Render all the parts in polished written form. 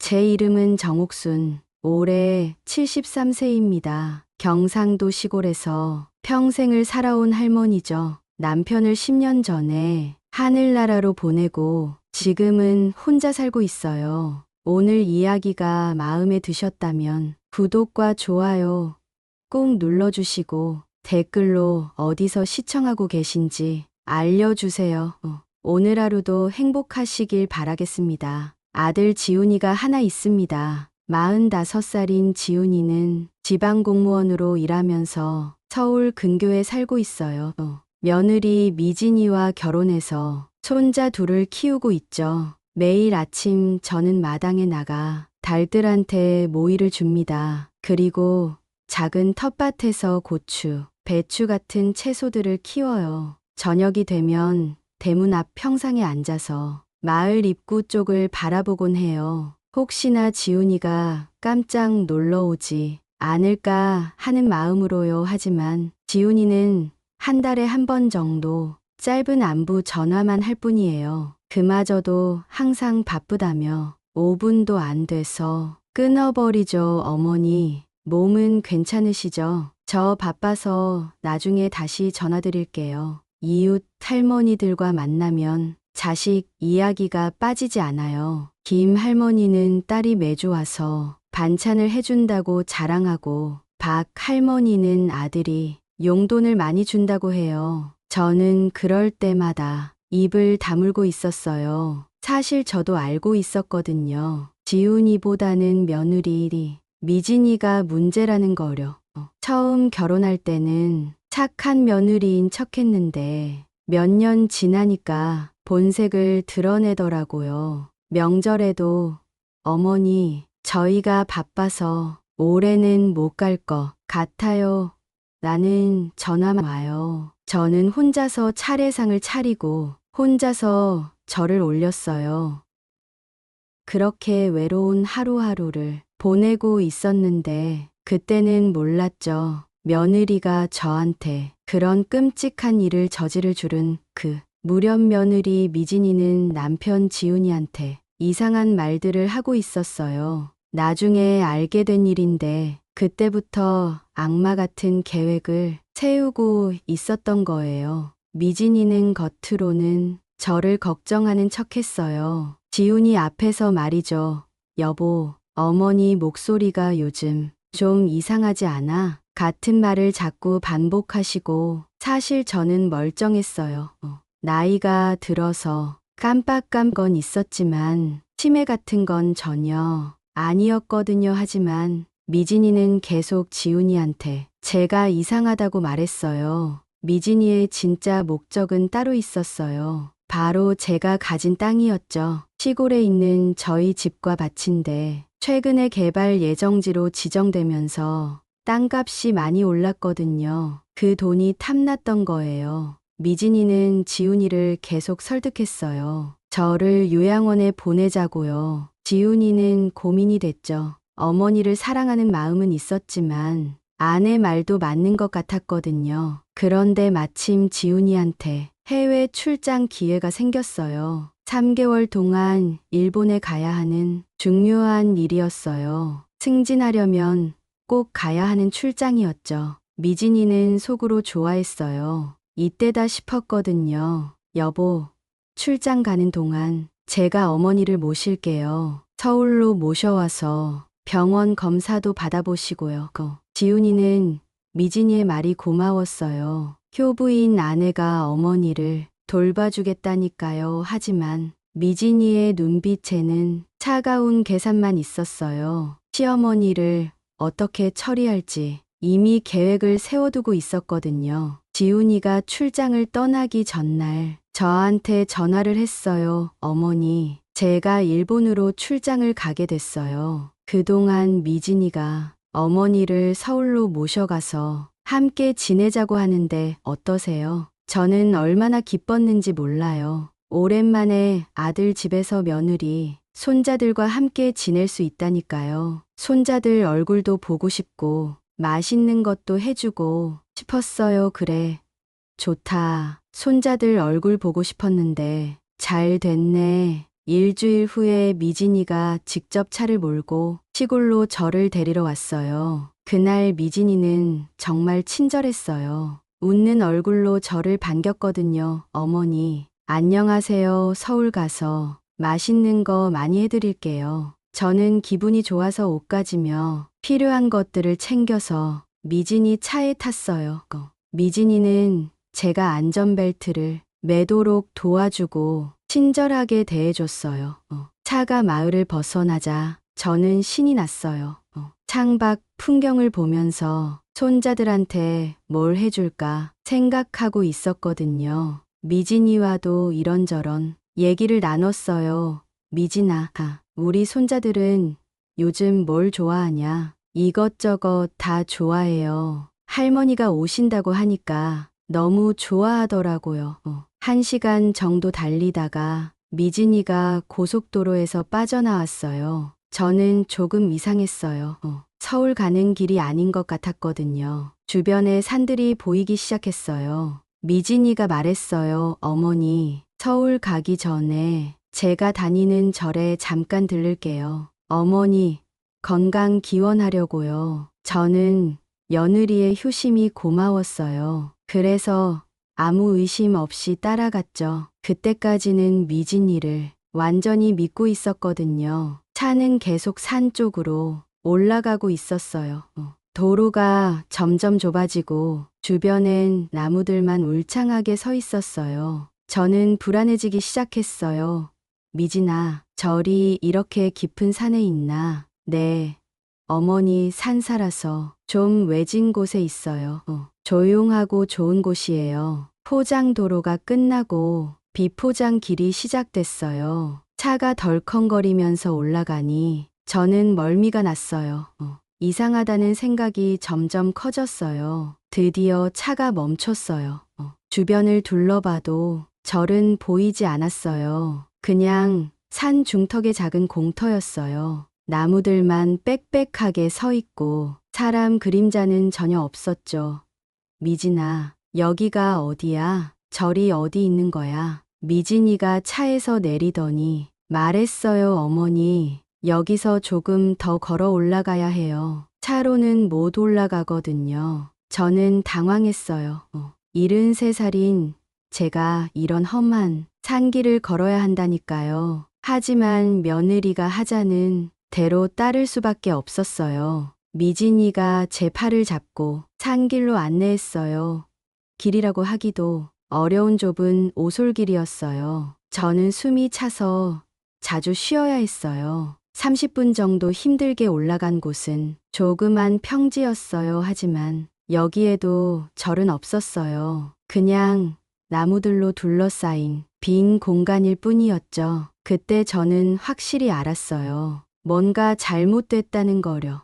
제 이름은 정옥순. 올해 73세입니다. 경상도 시골에서 평생을 살아온 할머니죠. 남편을 10년 전에 하늘나라로 보내고 지금은 혼자 살고 있어요. 오늘 이야기가 마음에 드셨다면 구독과 좋아요 꼭 눌러주시고 댓글로 어디서 시청하고 계신지 알려주세요. 오늘 하루도 행복하시길 바라겠습니다. 아들 지훈이가 하나 있습니다. 45살인 지훈이는 지방공무원으로 일하면서 서울 근교에 살고 있어요. 며느리 미진이와 결혼해서 손자 둘을 키우고 있죠. 매일 아침 저는 마당에 나가 달들한테 모이를 줍니다. 그리고 작은 텃밭에서 고추, 배추 같은 채소들을 키워요. 저녁이 되면 대문 앞 평상에 앉아서 마을 입구 쪽을 바라보곤 해요. 혹시나 지훈이가 깜짝 놀러오지 않을까 하는 마음으로요. 하지만 지훈이는 한 달에 한 번 정도 짧은 안부 전화만 할 뿐이에요. 그마저도 항상 바쁘다며 5분도 안 돼서 끊어버리죠. 어머니, 몸은 괜찮으시죠? 저 바빠서 나중에 다시 전화드릴게요. 이웃 할머니들과 만나면 자식 이야기가 빠지지 않아요. 김 할머니는 딸이 매주 와서 반찬을 해준다고 자랑하고 박 할머니는 아들이 용돈을 많이 준다고 해요. 저는 그럴 때마다 입을 다물고 있었어요. 사실 저도 알고 있었거든요. 지훈이보다는 며느리 미진이가 문제라는 거려. 처음 결혼할 때는 착한 며느리인 척했는데 몇 년 지나니까 본색을 드러내더라고요. 명절에도 어머니, 저희가 바빠서 올해는 못 갈 것 같아요. 나는 전화만 와요. 저는 혼자서 차례상을 차리고 혼자서 절을 올렸어요. 그렇게 외로운 하루하루를 보내고 있었는데 그때는 몰랐죠. 며느리가 저한테 그런 끔찍한 일을 저지를 줄은 무렵 며느리 미진이는 남편 지훈이한테 이상한 말들을 하고 있었어요. 나중에 알게 된 일인데 그때부터 악마 같은 계획을 세우고 있었던 거예요. 미진이는 겉으로는 저를 걱정하는 척했어요. 지훈이 앞에서 말이죠. 여보, 어머니 목소리가 요즘 좀 이상하지 않아? 같은 말을 자꾸 반복하시고 사실 저는 멀쩡했어요. 나이가 들어서 깜빡깜 건 있었지만 치매 같은 건 전혀 아니었거든요. 하지만 미진이는 계속 지훈이한테 제가 이상하다고 말했어요. 미진이의 진짜 목적은 따로 있었어요. 바로 제가 가진 땅이었죠. 시골에 있는 저희 집과 밭인데 최근에 개발 예정지로 지정되면서 땅값이 많이 올랐거든요. 그 돈이 탐났던 거예요. 미진이는 지훈이를 계속 설득했어요. 저를 요양원에 보내자고요. 지훈이는 고민이 됐죠. 어머니를 사랑하는 마음은 있었지만 아내 말도 맞는 것 같았거든요. 그런데 마침 지훈이한테 해외 출장 기회가 생겼어요. 3개월 동안 일본에 가야 하는 중요한 일이었어요. 승진하려면 꼭 가야 하는 출장이었죠. 미진이는 속으로 좋아했어요. 이때다 싶었거든요. 여보, 출장 가는 동안 제가 어머니를 모실게요. 서울로 모셔와서 병원 검사도 받아보시고요. 지훈이는 미진이의 말이 고마웠어요. 효부인 아내가 어머니를 돌봐주겠다니까요. 하지만 미진이의 눈빛에는 차가운 계산만 있었어요. 시어머니를 어떻게 처리할지 이미 계획을 세워두고 있었거든요. 지훈이가 출장을 떠나기 전날 저한테 전화를 했어요. 어머니, 제가 일본으로 출장을 가게 됐어요. 그동안 미진이가 어머니를 서울로 모셔가서 함께 지내자고 하는데 어떠세요? 저는 얼마나 기뻤는지 몰라요. 오랜만에 아들 집에서 며느리, 손자들과 함께 지낼 수 있다니까요. 손자들 얼굴도 보고 싶고 맛있는 것도 해주고 싶었어요. 그래, 좋다. 손자들 얼굴 보고 싶었는데 잘 됐네. 일주일 후에 미진이가 직접 차를 몰고 시골로 저를 데리러 왔어요. 그날 미진이는 정말 친절했어요. 웃는 얼굴로 저를 반겼거든요. 어머니, 안녕하세요. 서울 가서 맛있는 거 많이 해드릴게요. 저는 기분이 좋아서 옷 가지며 필요한 것들을 챙겨서 미진이 차에 탔어요. 미진이는 제가 안전벨트를 매도록 도와주고 친절하게 대해줬어요. 차가 마을을 벗어나자 저는 신이 났어요. 창밖 풍경을 보면서 손자들한테 뭘 해줄까 생각하고 있었거든요. 미진이와도 이런저런 얘기를 나눴어요. 미진아, 우리 손자들은 요즘 뭘 좋아하냐? 이것저것 다 좋아해요. 할머니가 오신다고 하니까 너무 좋아하더라고요. 1시간 정도 달리다가 미진이가 고속도로에서 빠져나왔어요. 저는 조금 이상했어요. 서울 가는 길이 아닌 것 같았거든요. 주변에 산들이 보이기 시작했어요. 미진이가 말했어요. 어머니, 서울 가기 전에 제가 다니는 절에 잠깐 들를게요. 어머니, 건강 기원하려고요. 저는 며느리의 효심이 고마웠어요. 그래서 아무 의심 없이 따라갔죠. 그때까지는 미진이를 완전히 믿고 있었거든요. 차는 계속 산 쪽으로 올라가고 있었어요. 도로가 점점 좁아지고 주변엔 나무들만 울창하게 서 있었어요. 저는 불안해지기 시작했어요. 미진아, 절이 이렇게 깊은 산에 있나? 네. 어머니 산 살아서 좀 외진 곳에 있어요. 조용하고 좋은 곳이에요. 포장도로가 끝나고 비포장 길이 시작됐어요. 차가 덜컹거리면서 올라가니 저는 멀미가 났어요. 이상하다는 생각이 점점 커졌어요. 드디어 차가 멈췄어요. 주변을 둘러봐도 절은 보이지 않았어요. 그냥 산 중턱의 작은 공터였어요. 나무들만 빽빽하게 서 있고 사람 그림자는 전혀 없었죠. 미진아, 여기가 어디야? 절이 어디 있는 거야? 미진이가 차에서 내리더니 말했어요. 어머니, 여기서 조금 더 걸어 올라가야 해요. 차로는 못 올라가거든요. 저는 당황했어요. 73살인 제가 이런 험한 산길을 걸어야 한다니까요. 하지만 며느리가 하자는 대로 따를 수밖에 없었어요. 미진이가 제 팔을 잡고 산길로 안내했어요. 길이라고 하기도 어려운 좁은 오솔길이었어요. 저는 숨이 차서 자주 쉬어야 했어요. 30분 정도 힘들게 올라간 곳은 조그만 평지였어요. 하지만 여기에도 절은 없었어요. 그냥 나무들로 둘러싸인 빈 공간일 뿐이었죠. 그때 저는 확실히 알았어요. 뭔가 잘못됐다는 거려.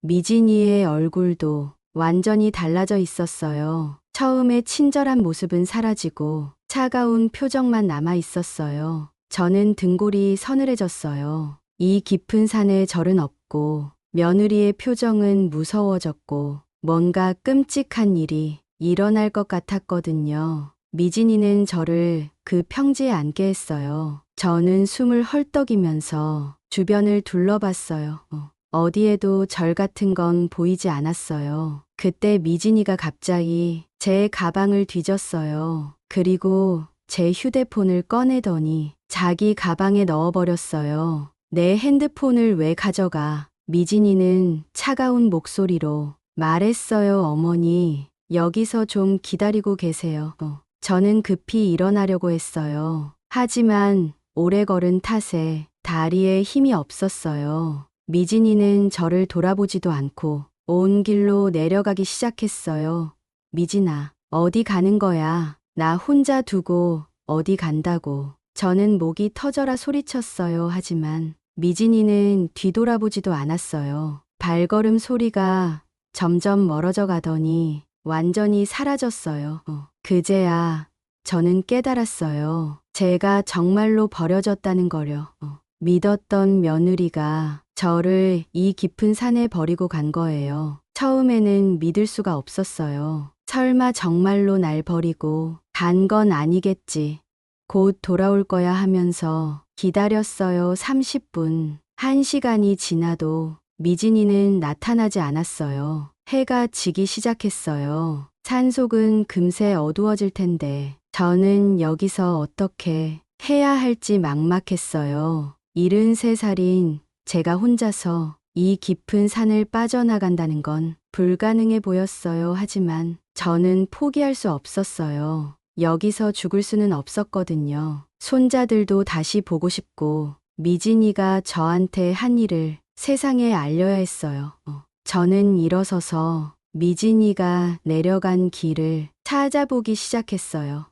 미진이의 얼굴도 완전히 달라져 있었어요. 처음에 친절한 모습은 사라지고 차가운 표정만 남아 있었어요. 저는 등골이 서늘해졌어요. 이 깊은 산에 절은 없고 며느리의 표정은 무서워졌고 뭔가 끔찍한 일이 일어날 것 같았거든요. 미진이는 저를 그 평지에 앉게 했어요. 저는 숨을 헐떡이면서 주변을 둘러봤어요. 어디에도 절 같은 건 보이지 않았어요. 그때 미진이가 갑자기 제 가방을 뒤졌어요. 그리고 제 휴대폰을 꺼내더니 자기 가방에 넣어버렸어요. 내 핸드폰을 왜 가져가? 미진이는 차가운 목소리로 말했어요. 어머니, 여기서 좀 기다리고 계세요. 저는 급히 일어나려고 했어요. 하지만 오래 걸은 탓에 다리에 힘이 없었어요. 미진이는 저를 돌아보지도 않고 온 길로 내려가기 시작했어요. 미진아, 어디 가는 거야? 나 혼자 두고 어디 간다고. 저는 목이 터져라 소리쳤어요. 하지만 미진이는 뒤돌아보지도 않았어요. 발걸음 소리가 점점 멀어져 가더니 완전히 사라졌어요. 그제야 저는 깨달았어요. 제가 정말로 버려졌다는 거려. 믿었던 며느리가 저를 이 깊은 산에 버리고 간 거예요. 처음에는 믿을 수가 없었어요. 설마 정말로 날 버리고 간 건 아니겠지. 곧 돌아올 거야 하면서 기다렸어요. 30분. 1시간이 지나도 미진이는 나타나지 않았어요. 해가 지기 시작했어요. 산속은 금세 어두워질 텐데 저는 여기서 어떻게 해야 할지 막막했어요. 73살인 제가 혼자서 이 깊은 산을 빠져나간다는 건 불가능해 보였어요. 하지만 저는 포기할 수 없었어요. 여기서 죽을 수는 없었거든요. 손자들도 다시 보고 싶고 미진이가 저한테 한 일을 세상에 알려야 했어요. 저는 일어서서 미진이가 내려간 길을 찾아보기 시작했어요.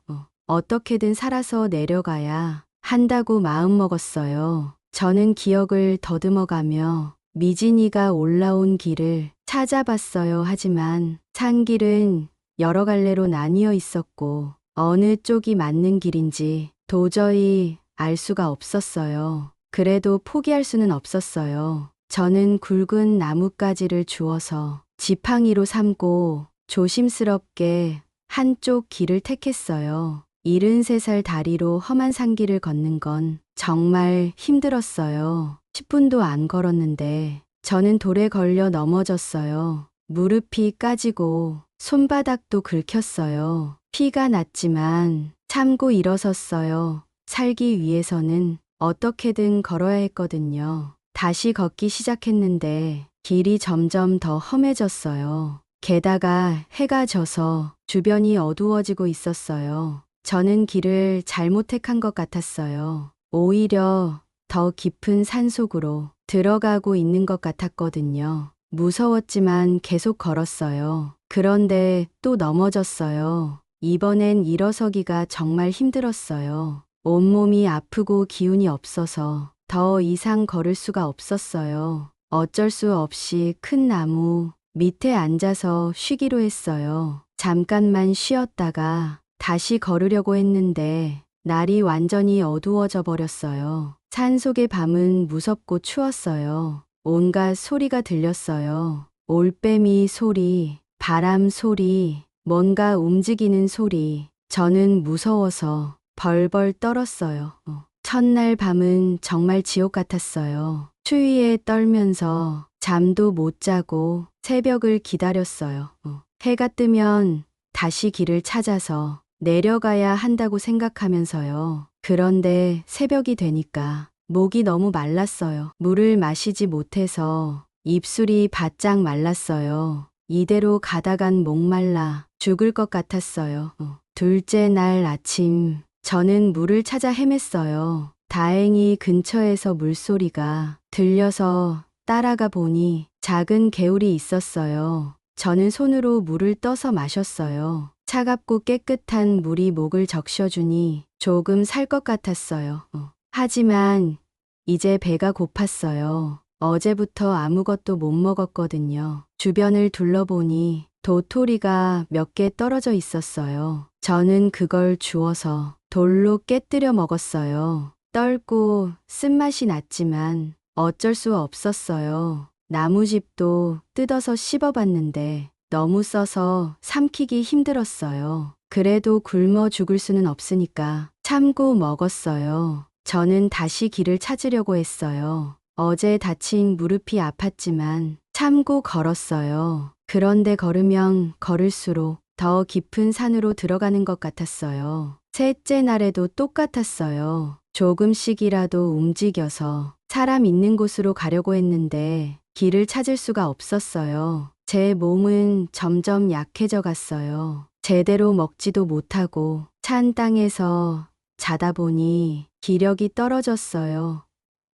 어떻게든 살아서 내려가야 한다고 마음먹었어요. 저는 기억을 더듬어가며 미진이가 올라온 길을 찾아봤어요. 하지만 산길은 여러 갈래로 나뉘어 있었고 어느 쪽이 맞는 길인지 도저히 알 수가 없었어요. 그래도 포기할 수는 없었어요. 저는 굵은 나뭇가지를 주워서 지팡이로 삼고 조심스럽게 한쪽 길을 택했어요. 73살 다리로 험한 산길을 걷는 건 정말 힘들었어요. 10분도 안 걸었는데 저는 돌에 걸려 넘어졌어요. 무릎이 까지고 손바닥도 긁혔어요. 피가 났지만 참고 일어섰어요. 살기 위해서는 어떻게든 걸어야 했거든요. 다시 걷기 시작했는데 길이 점점 더 험해졌어요. 게다가 해가 져서 주변이 어두워지고 있었어요. 저는 길을 잘못 택한 것 같았어요. 오히려 더 깊은 산속으로 들어가고 있는 것 같았거든요. 무서웠지만 계속 걸었어요. 그런데 또 넘어졌어요. 이번엔 일어서기가 정말 힘들었어요. 온몸이 아프고 기운이 없어서 더 이상 걸을 수가 없었어요. 어쩔 수 없이 큰 나무 밑에 앉아서 쉬기로 했어요. 잠깐만 쉬었다가 다시 걸으려고 했는데 날이 완전히 어두워져 버렸어요. 산속의 밤은 무섭고 추웠어요. 온갖 소리가 들렸어요. 올빼미 소리, 바람 소리, 뭔가 움직이는 소리. 저는 무서워서 벌벌 떨었어요. 첫날 밤은 정말 지옥 같았어요. 추위에 떨면서 잠도 못 자고 새벽을 기다렸어요. 해가 뜨면 다시 길을 찾아서 내려가야 한다고 생각하면서요. 그런데 새벽이 되니까 목이 너무 말랐어요. 물을 마시지 못해서 입술이 바짝 말랐어요. 이대로 가다간 목말라 죽을 것 같았어요. 둘째 날 아침 저는 물을 찾아 헤맸어요. 다행히 근처에서 물소리가 들려서 따라가 보니 작은 개울이 있었어요. 저는 손으로 물을 떠서 마셨어요. 차갑고 깨끗한 물이 목을 적셔주니 조금 살 것 같았어요. 하지만 이제 배가 고팠어요. 어제부터 아무것도 못 먹었거든요. 주변을 둘러보니 도토리가 몇 개 떨어져 있었어요. 저는 그걸 주워서 돌로 깨뜨려 먹었어요. 떫고 쓴맛이 났지만 어쩔 수 없었어요. 나무즙도 뜯어서 씹어봤는데 너무 써서 삼키기 힘들었어요. 그래도 굶어 죽을 수는 없으니까 참고 먹었어요. 저는 다시 길을 찾으려고 했어요. 어제 다친 무릎이 아팠지만 참고 걸었어요. 그런데 걸으면 걸을수록 더 깊은 산으로 들어가는 것 같았어요. 셋째 날에도 똑같았어요. 조금씩이라도 움직여서 사람 있는 곳으로 가려고 했는데 길을 찾을 수가 없었어요. 제 몸은 점점 약해져 갔어요. 제대로 먹지도 못하고 찬 땅에서 자다 보니 기력이 떨어졌어요.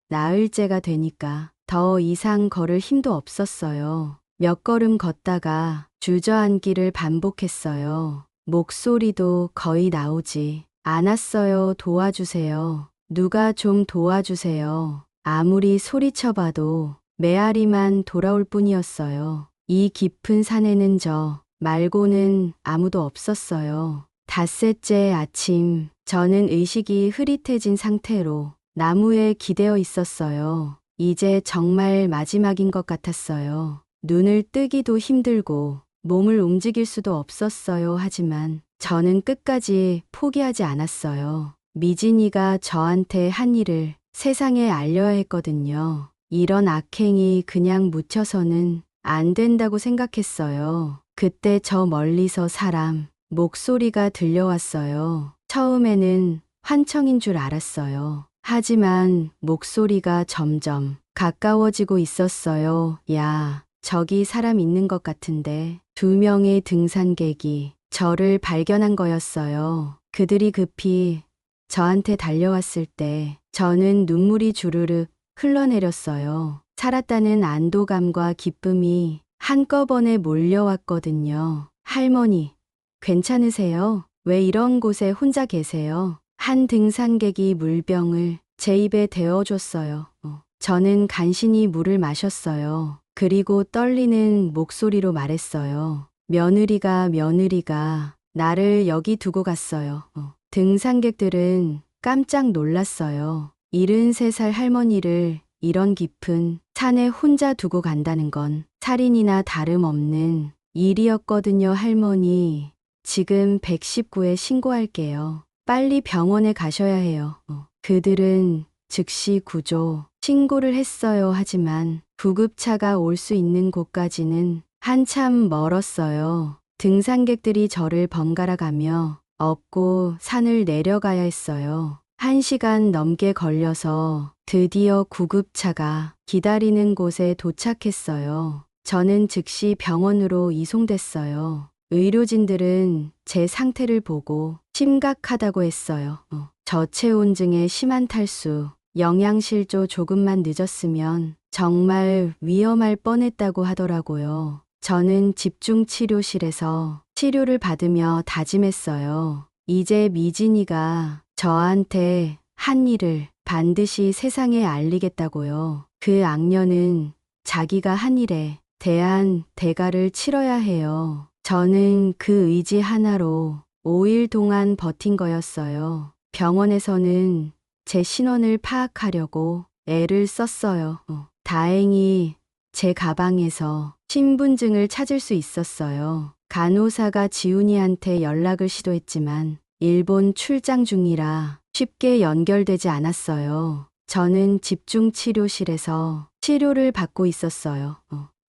나흘째가 되니까 더 이상 걸을 힘도 없었어요. 몇 걸음 걷다가 주저앉기를 반복했어요. 목소리도 거의 나오지 않았어요. 도와주세요. 누가 좀 도와주세요. 아무리 소리쳐봐도 메아리만 돌아올 뿐이었어요. 이 깊은 산에는 저 말고는 아무도 없었어요. 닷새째 아침, 저는 의식이 흐릿해진 상태로 나무에 기대어 있었어요. 이제 정말 마지막인 것 같았어요. 눈을 뜨기도 힘들고 몸을 움직일 수도 없었어요. 하지만 저는 끝까지 포기하지 않았어요. 미진이가 저한테 한 일을 세상에 알려야 했거든요. 이런 악행이 그냥 묻혀서는 안 된다고 생각했어요. 그때 저 멀리서 사람 목소리가 들려왔어요. 처음에는 환청인 줄 알았어요. 하지만 목소리가 점점 가까워지고 있었어요. 야, 저기 사람 있는 것 같은데. 2명의 등산객이 저를 발견한 거였어요. 그들이 급히 저한테 달려왔을 때 저는 눈물이 주르륵 흘러내렸어요. 살았다는 안도감과 기쁨이 한꺼번에 몰려왔거든요. 할머니, 괜찮으세요? 왜 이런 곳에 혼자 계세요? 한 등산객이 물병을 제 입에 대어줬어요. 저는 간신히 물을 마셨어요. 그리고 떨리는 목소리로 말했어요. 며느리가 나를 여기 두고 갔어요. 등산객들은 깜짝 놀랐어요. 73살 할머니를 이런 깊은 산에 혼자 두고 간다는 건 살인이나 다름없는 일이었거든요. 할머니, 지금 119에 신고할게요. 빨리 병원에 가셔야 해요. 그들은 즉시 구조 신고를 했어요. 하지만 구급차가 올 수 있는 곳까지는 한참 멀었어요. 등산객들이 저를 번갈아 가며 업고 산을 내려가야 했어요. 1시간 넘게 걸려서 드디어 구급차가 기다리는 곳에 도착했어요. 저는 즉시 병원으로 이송됐어요. 의료진들은 제 상태를 보고 심각하다고 했어요. 저체온증에 심한 탈수, 영양실조 조금만 늦었으면 정말 위험할 뻔했다고 하더라고요. 저는 집중치료실에서 치료를 받으며 다짐했어요. 이제 미진이가 저한테 한 일을 반드시 세상에 알리겠다고요. 그 악녀는 자기가 한 일에 대한 대가를 치러야 해요. 저는 그 의지 하나로 5일 동안 버틴 거였어요. 병원에서는 제 신원을 파악하려고 애를 썼어요. 다행히 제 가방에서 신분증을 찾을 수 있었어요. 간호사가 지훈이한테 연락을 시도했지만 일본 출장 중이라 쉽게 연결되지 않았어요. 저는 집중치료실에서 치료를 받고 있었어요.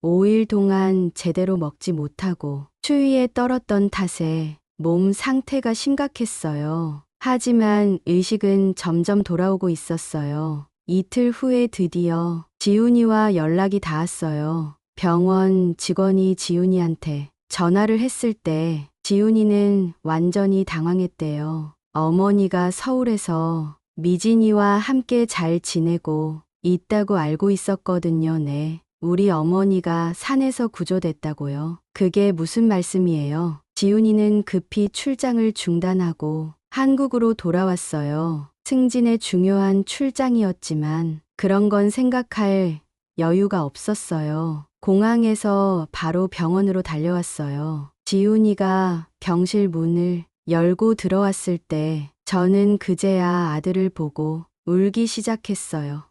5일 동안 제대로 먹지 못하고 추위에 떨었던 탓에 몸 상태가 심각했어요. 하지만 의식은 점점 돌아오고 있었어요. 이틀 후에 드디어 지훈이와 연락이 닿았어요. 병원 직원이 지훈이한테 전화를 했을 때 지훈이는 완전히 당황했대요. 어머니가 서울에서 미진이와 함께 잘 지내고 있다고 알고 있었거든요. 네. 우리 어머니가 산에서 구조됐다고요. 그게 무슨 말씀이에요? 지훈이는 급히 출장을 중단하고 한국으로 돌아왔어요. 승진의 중요한 출장이었지만 그런 건 생각할 여유가 없었어요. 공항에서 바로 병원으로 달려왔어요. 지훈이가 병실 문을 열고 들어왔을 때 저는 그제야 아들을 보고 울기 시작했어요.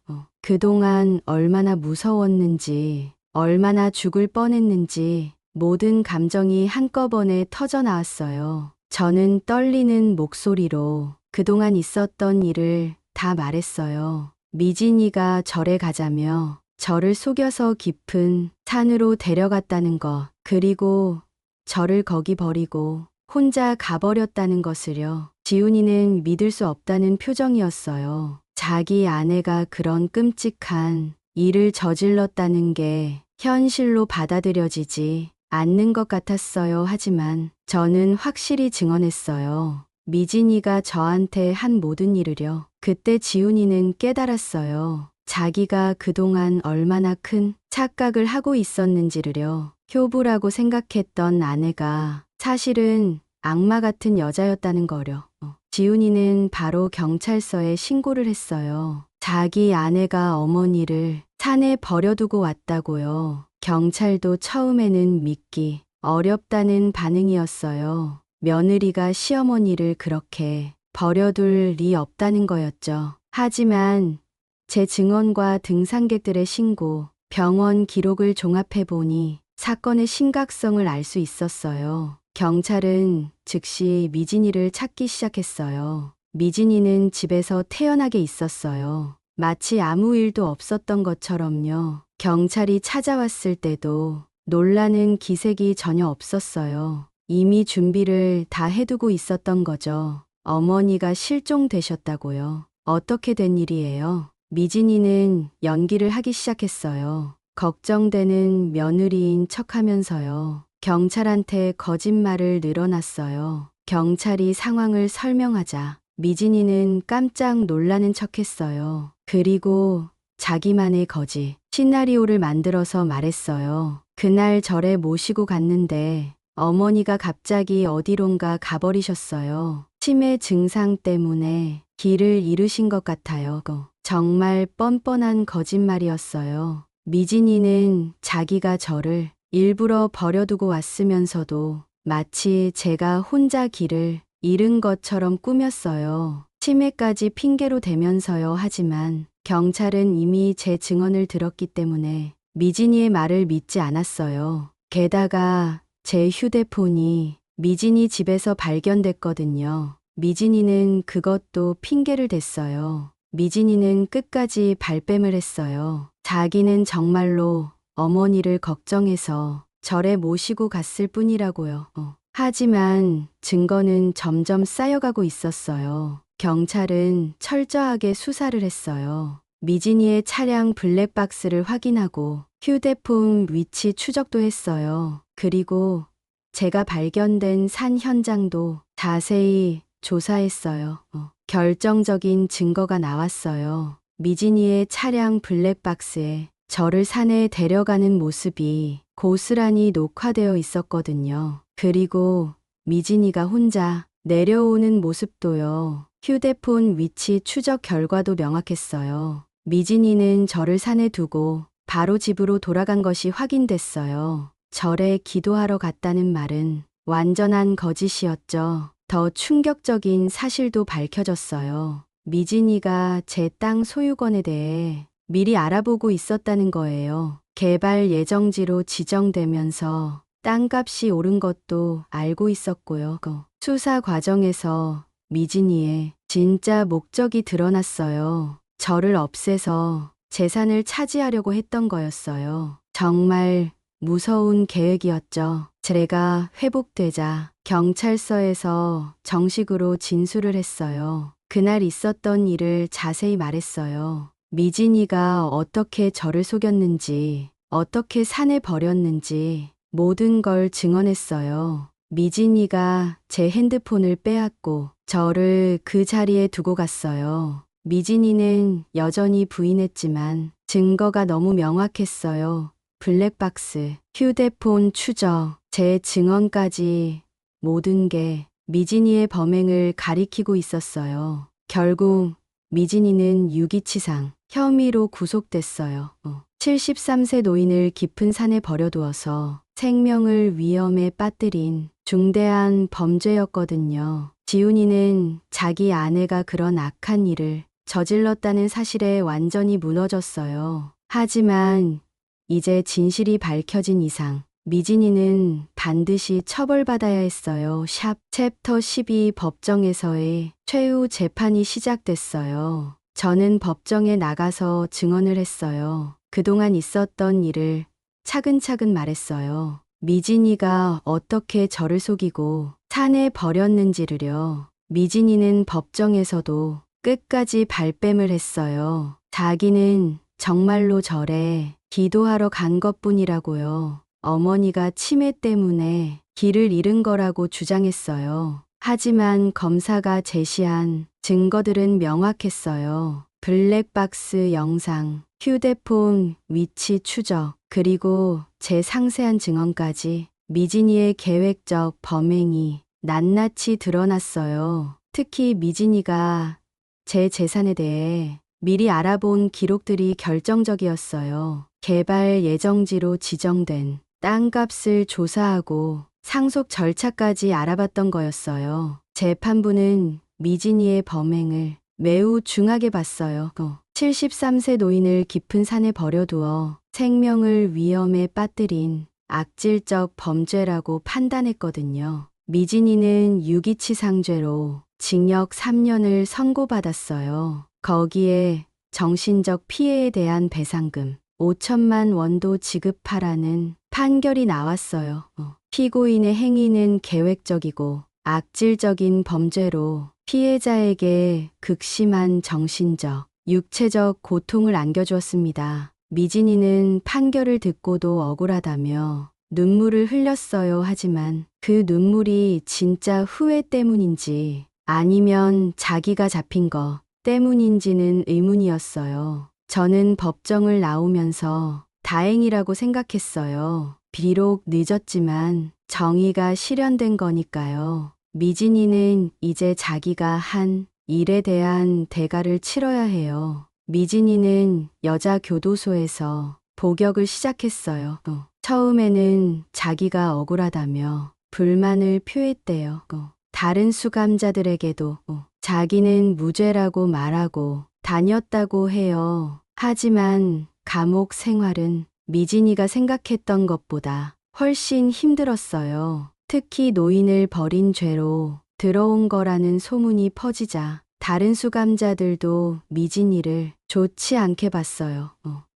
그동안 얼마나 무서웠는지, 얼마나 죽을 뻔했는지 모든 감정이 한꺼번에 터져 나왔어요. 저는 떨리는 목소리로 그동안 있었던 일을 다 말했어요. 미진이가 절에 가자며 저를 속여서 깊은 산으로 데려갔다는 것, 그리고 저를 거기 버리고 혼자 가버렸다는 것을요. 지훈이는 믿을 수 없다는 표정이었어요. 자기 아내가 그런 끔찍한 일을 저질렀다는 게 현실로 받아들여지지 않는 것 같았어요. 하지만 저는 확실히 증언했어요. 미진이가 저한테 한 모든 일을요. 그때 지훈이는 깨달았어요. 자기가 그동안 얼마나 큰 착각을 하고 있었는지를요. 효부라고 생각했던 아내가 사실은 악마 같은 여자였다는 거려. 지훈이는 바로 경찰서에 신고를 했어요. 자기 아내가 어머니를 산에 버려두고 왔다고요. 경찰도 처음에는 믿기 어렵다는 반응이었어요. 며느리가 시어머니를 그렇게 버려둘 리 없다는 거였죠. 하지만 제 증언과 등산객들의 신고, 병원 기록을 종합해보니 사건의 심각성을 알 수 있었어요. 경찰은 즉시 미진이를 찾기 시작했어요. 미진이는 집에서 태연하게 있었어요. 마치 아무 일도 없었던 것처럼요. 경찰이 찾아왔을 때도 놀라는 기색이 전혀 없었어요. 이미 준비를 다 해두고 있었던 거죠. 어머니가 실종되셨다고요. 어떻게 된 일이에요? 미진이는 연기를 하기 시작했어요. 걱정되는 며느리인 척하면서요. 경찰한테 거짓말을 늘어놨어요. 경찰이 상황을 설명하자 미진이는 깜짝 놀라는 척했어요. 그리고 자기만의 거짓, 시나리오를 만들어서 말했어요. 그날 절에 모시고 갔는데 어머니가 갑자기 어디론가 가버리셨어요. 치매 증상 때문에 길을 잃으신 것 같아요. 정말 뻔뻔한 거짓말이었어요. 미진이는 자기가 저를 일부러 버려두고 왔으면서도 마치 제가 혼자 길을 잃은 것처럼 꾸몄어요. 치매까지 핑계로 대면서요. 하지만 경찰은 이미 제 증언을 들었기 때문에 미진이의 말을 믿지 않았어요. 게다가 제 휴대폰이 미진이 집에서 발견됐거든요. 미진이는 그것도 핑계를 댔어요. 미진이는 끝까지 발뺌을 했어요. 자기는 정말로 어머니를 걱정해서 절에 모시고 갔을 뿐이라고요. 하지만 증거는 점점 쌓여가고 있었어요. 경찰은 철저하게 수사를 했어요. 미진이의 차량 블랙박스를 확인하고 휴대폰 위치 추적도 했어요. 그리고 제가 발견된 산 현장도 자세히 조사했어요. 결정적인 증거가 나왔어요. 미진이의 차량 블랙박스에 저를 산에 데려가는 모습이 고스란히 녹화되어 있었거든요. 그리고 미진이가 혼자 내려오는 모습도요. 휴대폰 위치 추적 결과도 명확했어요. 미진이는 저를 산에 두고 바로 집으로 돌아간 것이 확인됐어요. 절에 기도하러 갔다는 말은 완전한 거짓이었죠. 더 충격적인 사실도 밝혀졌어요. 미진이가 제 땅 소유권에 대해 미리 알아보고 있었다는 거예요. 개발 예정지로 지정되면서 땅값이 오른 것도 알고 있었고요. 수사 과정에서 미진이의 진짜 목적이 드러났어요. 저를 없애서 재산을 차지하려고 했던 거였어요. 정말 무서운 계획이었죠. 제가 회복되자 경찰서에서 정식으로 진술을 했어요. 그날 있었던 일을 자세히 말했어요. 미진이가 어떻게 저를 속였는지, 어떻게 산에 버렸는지 모든 걸 증언했어요. 미진이가 제 핸드폰을 빼앗고 저를 그 자리에 두고 갔어요. 미진이는 여전히 부인했지만 증거가 너무 명확했어요. 블랙박스, 휴대폰 추적, 제 증언까지 모든 게 미진이의 범행을 가리키고 있었어요. 결국 미진이는 유기치상 혐의로 구속됐어요. 73세 노인을 깊은 산에 버려두어서 생명을 위험에 빠뜨린 중대한 범죄였거든요. 지훈이는 자기 아내가 그런 악한 일을 저질렀다는 사실에 완전히 무너졌어요. 하지만 이제 진실이 밝혀진 이상 미진이는 반드시 처벌받아야 했어요. 챕터 12 법정에서의 최후 재판이 시작됐어요. 저는 법정에 나가서 증언을 했어요. 그동안 있었던 일을 차근차근 말했어요. 미진이가 어떻게 저를 속이고 산에 버렸는지를요. 미진이는 법정에서도 끝까지 발뺌을 했어요. 자기는 정말로 절에 기도하러 간 것뿐이라고요. 어머니가 치매 때문에 길을 잃은 거라고 주장했어요. 하지만 검사가 제시한 증거들은 명확했어요. 블랙박스 영상, 휴대폰 위치 추적, 그리고 제 상세한 증언까지 미진이의 계획적 범행이 낱낱이 드러났어요. 특히 미진이가 제 재산에 대해 미리 알아본 기록들이 결정적이었어요. 개발 예정지로 지정된 땅값을 조사하고 상속 절차까지 알아봤던 거였어요. 재판부는 미진이의 범행을 매우 중하게 봤어요. 73세 노인을 깊은 산에 버려두어 생명을 위험에 빠뜨린 악질적 범죄라고 판단했거든요. 미진이는 유기치상죄로 징역 3년을 선고받았어요. 거기에 정신적 피해에 대한 배상금 5천만 원도 지급하라는 판결이 나왔어요. 피고인의 행위는 계획적이고 악질적인 범죄로 피해자에게 극심한 정신적, 육체적 고통을 안겨주었습니다. 미진이는 판결을 듣고도 억울하다며 눈물을 흘렸어요. 하지만 그 눈물이 진짜 후회 때문인지 아니면 자기가 잡힌 거 때문인지는 의문이었어요. 저는 법정을 나오면서 다행이라고 생각했어요. 비록 늦었지만 정의가 실현된 거니까요. 미진이는 이제 자기가 한 일에 대한 대가를 치러야 해요. 미진이는 여자 교도소에서 복역을 시작했어요. 처음에는 자기가 억울하다며 불만을 표했대요. 다른 수감자들에게도 자기는 무죄라고 말하고 다녔다고 해요. 하지만 감옥 생활은 미진이가 생각했던 것보다 훨씬 힘들었어요. 특히 노인을 버린 죄로 들어온 거라는 소문이 퍼지자 다른 수감자들도 미진이를 좋지 않게 봤어요.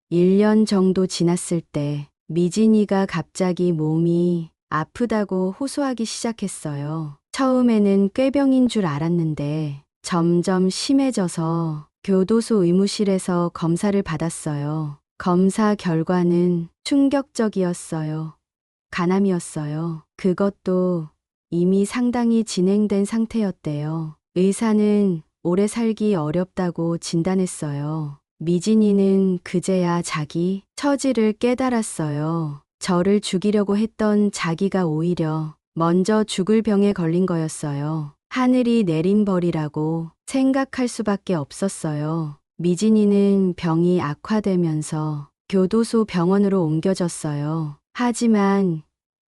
1년 정도 지났을 때 미진이가 갑자기 몸이 아프다고 호소하기 시작했어요. 처음에는 꾀병인 줄 알았는데 점점 심해져서 교도소 의무실에서 검사를 받았어요. 검사 결과는 충격적이었어요. 간암이었어요. 그것도 이미 상당히 진행된 상태였대요. 의사는 오래 살기 어렵다고 진단했어요. 미진이는 그제야 자기 처지를 깨달았어요. 저를 죽이려고 했던 자기가 오히려 먼저 죽을 병에 걸린 거였어요. 하늘이 내린 벌이라고 생각할 수밖에 없었어요. 미진이는 병이 악화되면서 교도소 병원으로 옮겨졌어요. 하지만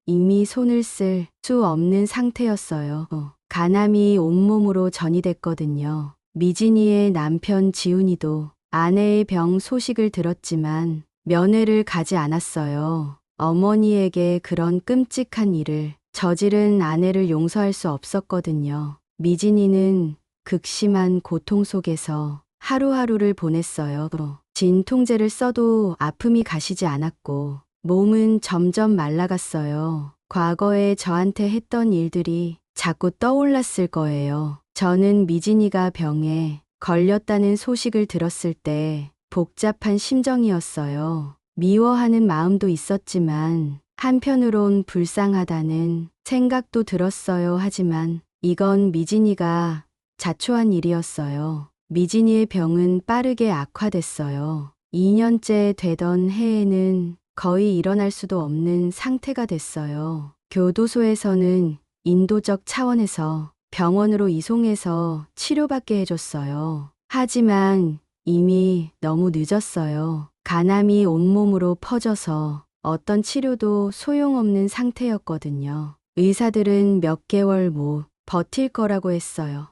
이미 손을 쓸 수 없는 상태였어요. 간암이 온몸으로 전이됐거든요. 미진이의 남편 지훈이도 아내의 병 소식을 들었지만 면회를 가지 않았어요. 어머니에게 그런 끔찍한 일을 저지른 아내를 용서할 수 없었거든요. 미진이는 극심한 고통 속에서 하루하루를 보냈어요. 진통제를 써도 아픔이 가시지 않았고 몸은 점점 말라갔어요. 과거에 저한테 했던 일들이 자꾸 떠올랐을 거예요. 저는 미진이가 병에 걸렸다는 소식을 들었을 때 복잡한 심정이었어요. 미워하는 마음도 있었지만 한편으론 불쌍하다는 생각도 들었어요. 하지만 이건 미진이가 자초한 일이었어요. 미진이의 병은 빠르게 악화됐어요. 2년째 되던 해에는 거의 일어날 수도 없는 상태가 됐어요. 교도소에서는 인도적 차원에서 병원으로 이송해서 치료받게 해줬어요. 하지만 이미 너무 늦었어요. 간암이 온몸으로 퍼져서 어떤 치료도 소용없는 상태였거든요. 의사들은 몇 개월 못 버틸 거라고 했어요.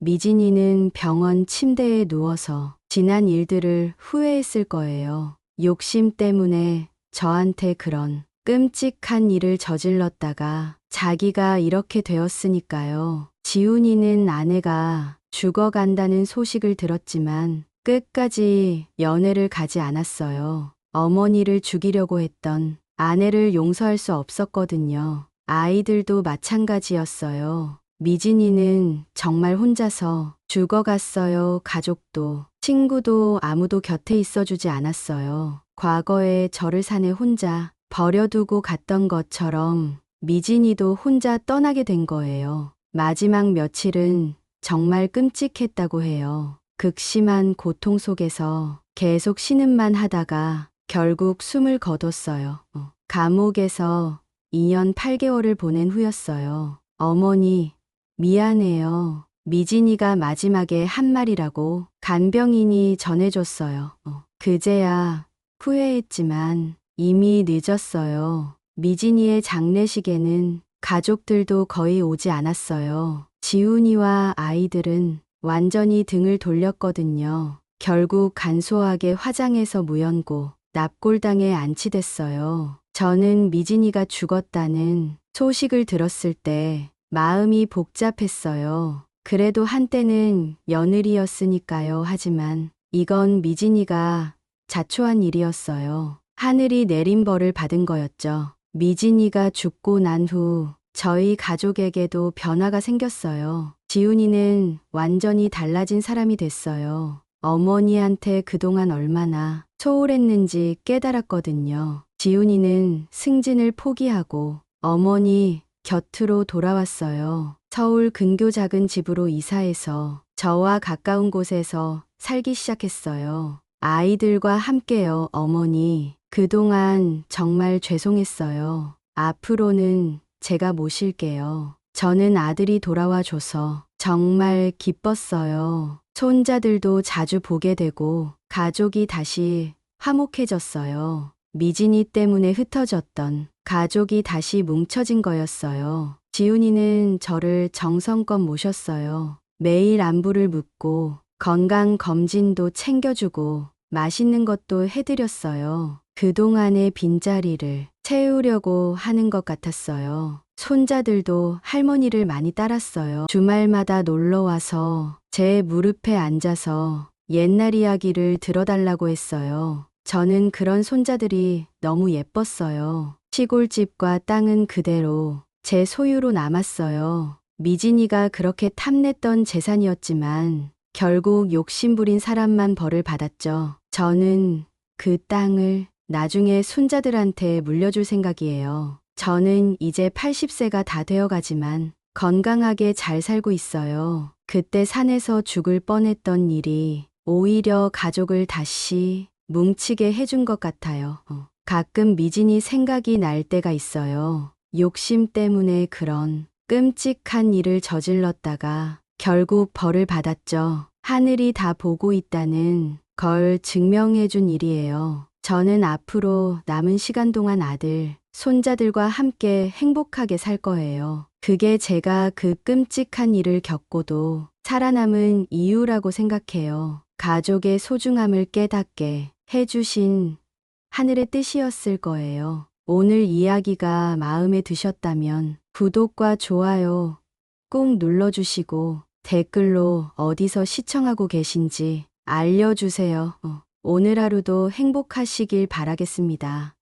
미진이는 병원 침대에 누워서 지난 일들을 후회했을 거예요. 욕심 때문에 저한테 그런 끔찍한 일을 저질렀다가 자기가 이렇게 되었으니까요. 지훈이는 아내가 죽어간다는 소식을 들었지만 끝까지 연애를 가지 않았어요. 어머니를 죽이려고 했던 아내를 용서할 수 없었거든요. 아이들도 마찬가지였어요. 미진이는 정말 혼자서 죽어갔어요. 가족도, 친구도 아무도 곁에 있어주지 않았어요. 과거에 저를 산에 혼자 버려두고 갔던 것처럼 미진이도 혼자 떠나게 된 거예요. 마지막 며칠은 정말 끔찍했다고 해요. 극심한 고통 속에서 계속 신음만 하다가 결국 숨을 거뒀어요. 감옥에서 2년 8개월을 보낸 후였어요. 어머니, 미안해요. 미진이가 마지막에 한 말이라고 간병인이 전해줬어요. 그제야 후회했지만 이미 늦었어요. 미진이의 장례식에는 가족들도 거의 오지 않았어요. 지훈이와 아이들은 완전히 등을 돌렸거든요. 결국 간소하게 화장해서 무연고 납골당에 안치됐어요. 저는 미진이가 죽었다는 소식을 들었을 때 마음이 복잡했어요. 그래도 한때는 며느리였으니까요. 하지만 이건 미진이가 자초한 일이었어요. 하늘이 내린 벌을 받은 거였죠. 미진이가 죽고 난 후 저희 가족에게도 변화가 생겼어요. 지훈이는 완전히 달라진 사람이 됐어요. 어머니한테 그동안 얼마나 소홀했는지 깨달았거든요. 지훈이는 승진을 포기하고 어머니 곁으로 돌아왔어요. 서울 근교 작은 집으로 이사해서 저와 가까운 곳에서 살기 시작했어요. 아이들과 함께요, 어머니. 그동안 정말 죄송했어요. 앞으로는 제가 모실게요. 저는 아들이 돌아와 줘서 정말 기뻤어요. 손자들도 자주 보게 되고 가족이 다시 화목해졌어요. 미진이 때문에 흩어졌던 가족이 다시 뭉쳐진 거였어요. 지훈이는 저를 정성껏 모셨어요. 매일 안부를 묻고 건강 검진도 챙겨주고 맛있는 것도 해드렸어요. 그동안의 빈자리를 채우려고 하는 것 같았어요. 손자들도 할머니를 많이 따랐어요. 주말마다 놀러와서 제 무릎에 앉아서 옛날 이야기를 들어달라고 했어요. 저는 그런 손자들이 너무 예뻤어요. 시골집과 땅은 그대로 제 소유로 남았어요. 미진이가 그렇게 탐냈던 재산이었지만 결국 욕심부린 사람만 벌을 받았죠. 저는 그 땅을 나중에 손자들한테 물려줄 생각이에요. 저는 이제 80세가 다 되어가지만 건강하게 잘 살고 있어요. 그때 산에서 죽을 뻔했던 일이 오히려 가족을 다시 뭉치게 해준 것 같아요. 가끔 미진이 생각이 날 때가 있어요. 욕심 때문에 그런 끔찍한 일을 저질렀다가 결국 벌을 받았죠. 하늘이 다 보고 있다는 걸 증명해준 일이에요. 저는 앞으로 남은 시간 동안 아들, 손자들과 함께 행복하게 살 거예요. 그게 제가 그 끔찍한 일을 겪고도 살아남은 이유라고 생각해요. 가족의 소중함을 깨닫게 해주신 하늘의 뜻이었을 거예요. 오늘 이야기가 마음에 드셨다면 구독과 좋아요 꼭 눌러주시고 댓글로 어디서 시청하고 계신지 알려주세요. 오늘 하루도 행복하시길 바라겠습니다.